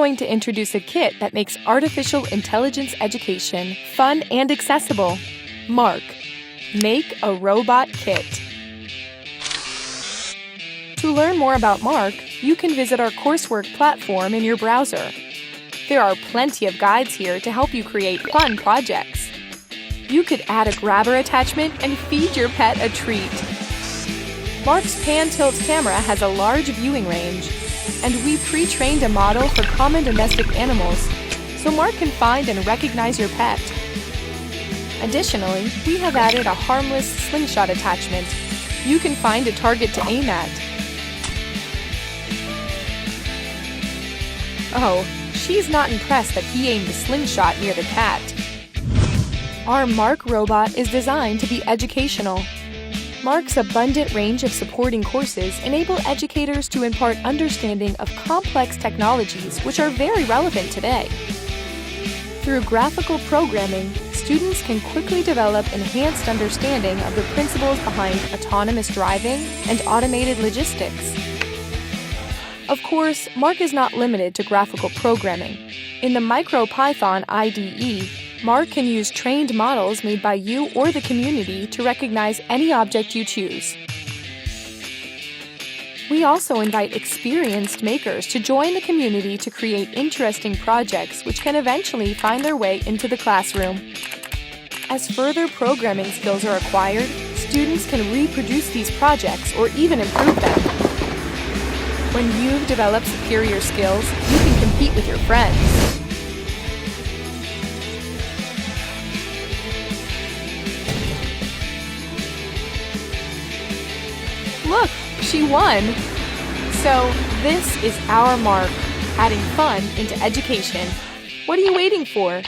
going to introduce a kit that makes artificial intelligence education fun and accessible. Mark. Make a robot kit. To learn more about Mark, you can visit our coursework platform in your browser. There are plenty of guides here to help you create fun projects. You could add a grabber attachment and feed your pet a treat. Mark's pan-tilt camera has a large viewing range, and we pre-trained a model for common domestic animals, so Mark can find and recognize your pet. Additionally, we have added a harmless slingshot attachment. You can find a target to aim at. Oh, she's not impressed that he aimed the slingshot near the cat. Our Mark robot is designed to be educational. Mark's abundant range of supporting courses enable educators to impart understanding of complex technologies which are very relevant today. Through graphical programming, students can quickly develop enhanced understanding of the principles behind autonomous driving and automated logistics. Of course, Mark is not limited to graphical programming. In the MicroPython IDE, Mark can use trained models made by you or the community to recognize any object you choose. We also invite experienced makers to join the community to create interesting projects which can eventually find their way into the classroom. As further programming skills are acquired, students can reproduce these projects or even improve them. When you've developed superior skills, you can compete with your friends. Look, she won! So, this is our Mark, adding fun into education. What are you waiting for?